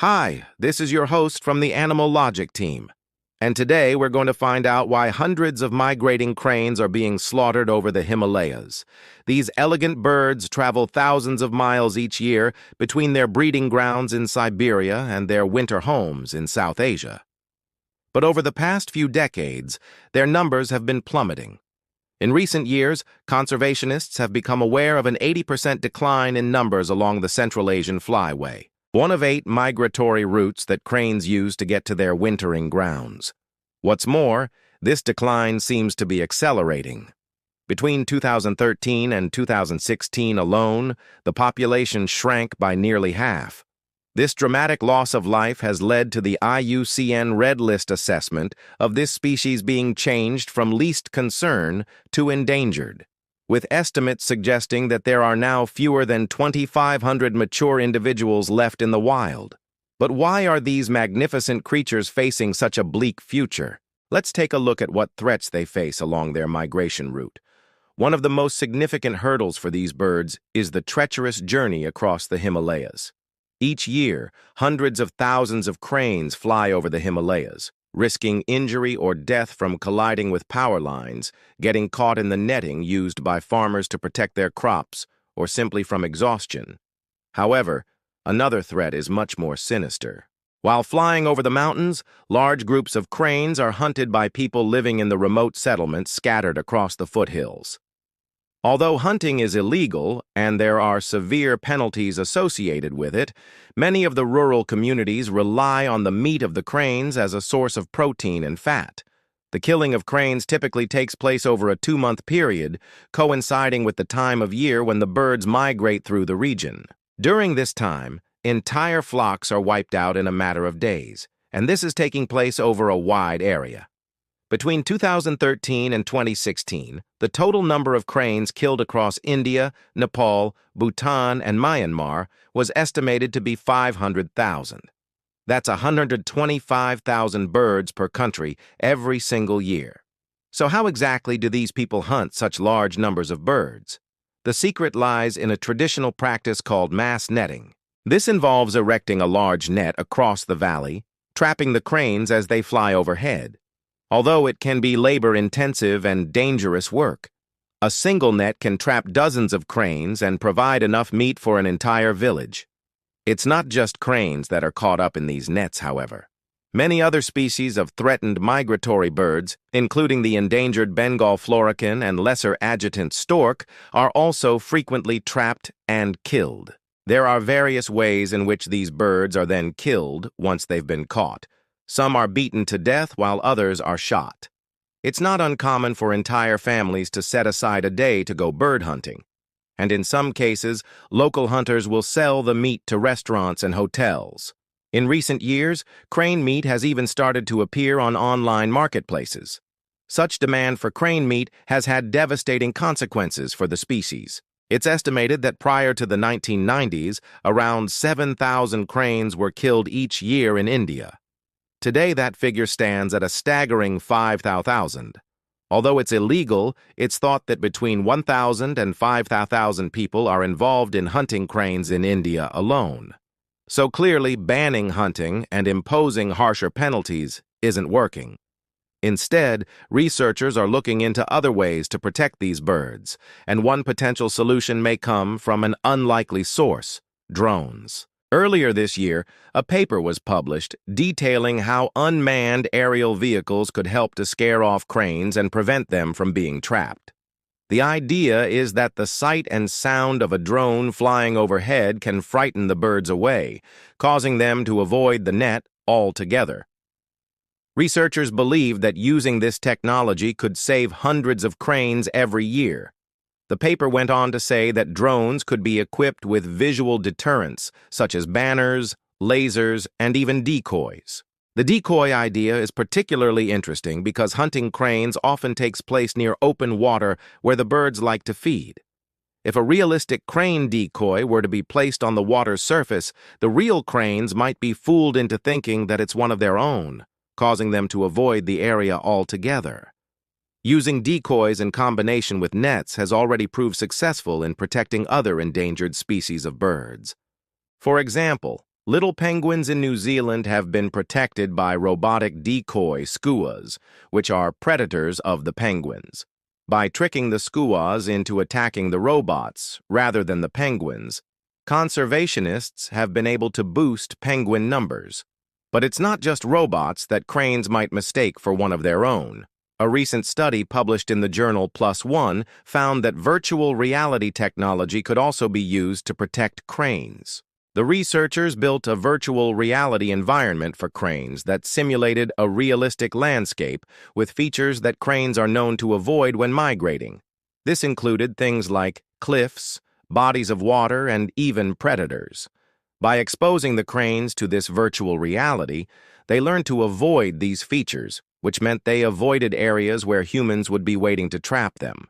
Hi, this is your host from the Animal Logic team. And today we're going to find out why hundreds of migrating cranes are being slaughtered over the Himalayas. These elegant birds travel thousands of miles each year between their breeding grounds in Siberia and their winter homes in South Asia. But over the past few decades, their numbers have been plummeting. In recent years, conservationists have become aware of an 80% decline in numbers along the Central Asian flyway, one of 8 migratory routes that cranes use to get to their wintering grounds. What's more, this decline seems to be accelerating. Between 2013 and 2016 alone, the population shrank by nearly half. This dramatic loss of life has led to the IUCN Red List assessment of this species being changed from least concern to endangered, with estimates suggesting that there are now fewer than 2,500 mature individuals left in the wild. But why are these magnificent creatures facing such a bleak future? Let's take a look at what threats they face along their migration route. One of the most significant hurdles for these birds is the treacherous journey across the Himalayas. Each year, hundreds of thousands of cranes fly over the Himalayas, risking injury or death from colliding with power lines, getting caught in the netting used by farmers to protect their crops, or simply from exhaustion. However, another threat is much more sinister. While flying over the mountains, large groups of cranes are hunted by people living in the remote settlements scattered across the foothills. Although hunting is illegal and there are severe penalties associated with it, many of the rural communities rely on the meat of the cranes as a source of protein and fat. The killing of cranes typically takes place over a 2-month period, coinciding with the time of year when the birds migrate through the region. During this time, entire flocks are wiped out in a matter of days, and this is taking place over a wide area. Between 2013 and 2016, the total number of cranes killed across India, Nepal, Bhutan, and Myanmar was estimated to be 500,000. That's 125,000 birds per country every single year. So how exactly do these people hunt such large numbers of birds? The secret lies in a traditional practice called mass netting. This involves erecting a large net across the valley, trapping the cranes as they fly overhead. Although it can be labor-intensive and dangerous work, a single net can trap dozens of cranes and provide enough meat for an entire village. It's not just cranes that are caught up in these nets, however. Many other species of threatened migratory birds, including the endangered Bengal florican and lesser adjutant stork, are also frequently trapped and killed. There are various ways in which these birds are then killed once they've been caught. Some are beaten to death while others are shot. It's not uncommon for entire families to set aside a day to go bird hunting, and in some cases, local hunters will sell the meat to restaurants and hotels. In recent years, crane meat has even started to appear on online marketplaces. Such demand for crane meat has had devastating consequences for the species. It's estimated that prior to the 1990s, around 7,000 cranes were killed each year in India. Today, that figure stands at a staggering 5,000. Although it's illegal, it's thought that between 1,000 and 5,000 people are involved in hunting cranes in India alone. So clearly, banning hunting and imposing harsher penalties isn't working. Instead, researchers are looking into other ways to protect these birds, and one potential solution may come from an unlikely source: drones. Earlier this year, a paper was published detailing how unmanned aerial vehicles could help to scare off cranes and prevent them from being trapped. The idea is that the sight and sound of a drone flying overhead can frighten the birds away, causing them to avoid the net altogether. Researchers believe that using this technology could save hundreds of cranes every year. The paper went on to say that drones could be equipped with visual deterrents, such as banners, lasers, and even decoys. The decoy idea is particularly interesting because hunting cranes often takes place near open water where the birds like to feed. If a realistic crane decoy were to be placed on the water's surface, the real cranes might be fooled into thinking that it's one of their own, causing them to avoid the area altogether. Using decoys in combination with nets has already proved successful in protecting other endangered species of birds. For example, Little penguins in New Zealand have been protected by robotic decoy skuas, which are predators of the penguins. By tricking the skuas into attacking the robots rather than the penguins, conservationists have been able to boost penguin numbers. But it's not just robots that cranes might mistake for one of their own. A recent study published in the journal PLOS ONE found that virtual reality technology could also be used to protect cranes. The researchers built a virtual reality environment for cranes that simulated a realistic landscape with features that cranes are known to avoid when migrating. This included things like cliffs, bodies of water, and even predators. By exposing the cranes to this virtual reality, they learned to avoid these features, which meant they avoided areas where humans would be waiting to trap them.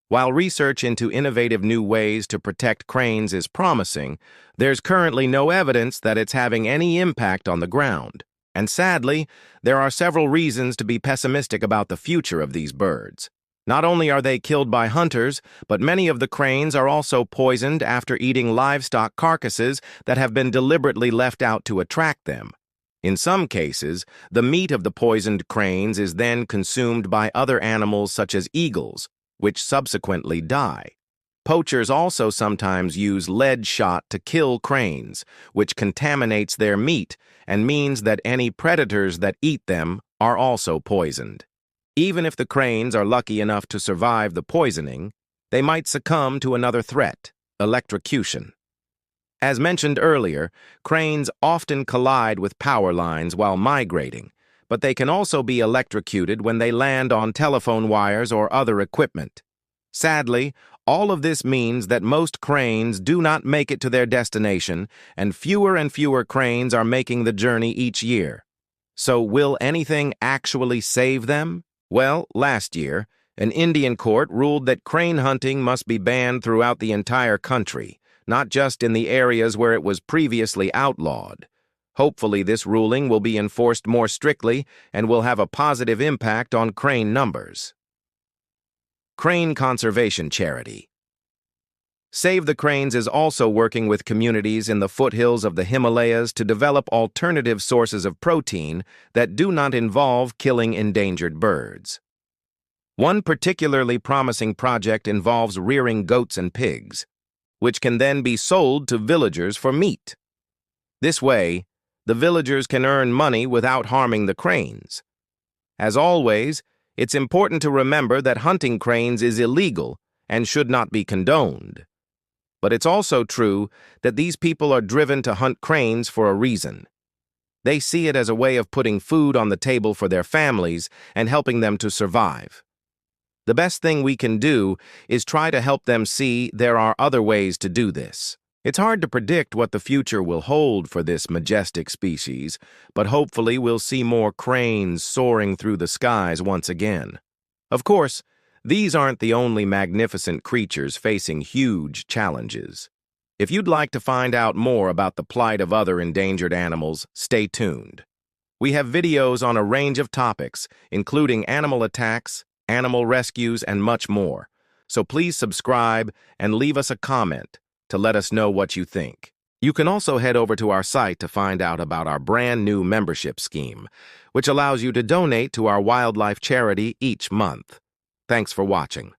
While research into innovative new ways to protect cranes is promising, there's currently no evidence that it's having any impact on the ground. And sadly, there are several reasons to be pessimistic about the future of these birds. Not only are they killed by hunters, but many of the cranes are also poisoned after eating livestock carcasses that have been deliberately left out to attract them. In some cases, the meat of the poisoned cranes is then consumed by other animals such as eagles, which subsequently die. Poachers also sometimes use lead shot to kill cranes, which contaminates their meat and means that any predators that eat them are also poisoned. Even if the cranes are lucky enough to survive the poisoning, they might succumb to another threat, electrocution. As mentioned earlier, cranes often collide with power lines while migrating, but they can also be electrocuted when they land on telephone wires or other equipment. Sadly, all of this means that most cranes do not make it to their destination, and fewer cranes are making the journey each year. So will anything actually save them? Well, last year, an Indian court ruled that crane hunting must be banned throughout the entire country, not just in the areas where it was previously outlawed. Hopefully, this ruling will be enforced more strictly and will have a positive impact on crane numbers. Crane Conservation Charity. Save the Cranes is also working with communities in the foothills of the Himalayas to develop alternative sources of protein that do not involve killing endangered birds. One particularly promising project involves rearing goats and pigs, which can then be sold to villagers for meat. This way, the villagers can earn money without harming the cranes. As always, it's important to remember that hunting cranes is illegal and should not be condoned. But it's also true that these people are driven to hunt cranes for a reason. They see it as a way of putting food on the table for their families and helping them to survive. The best thing we can do is try to help them see there are other ways to do this. It's hard to predict what the future will hold for this majestic species, but hopefully we'll see more cranes soaring through the skies once again. Of course, these aren't the only magnificent creatures facing huge challenges. If you'd like to find out more about the plight of other endangered animals, stay tuned. We have videos on a range of topics, including animal attacks, animal rescues, and much more. So please subscribe and leave us a comment to let us know what you think. You can also head over to our site to find out about our brand new membership scheme, which allows you to donate to our wildlife charity each month. Thanks for watching.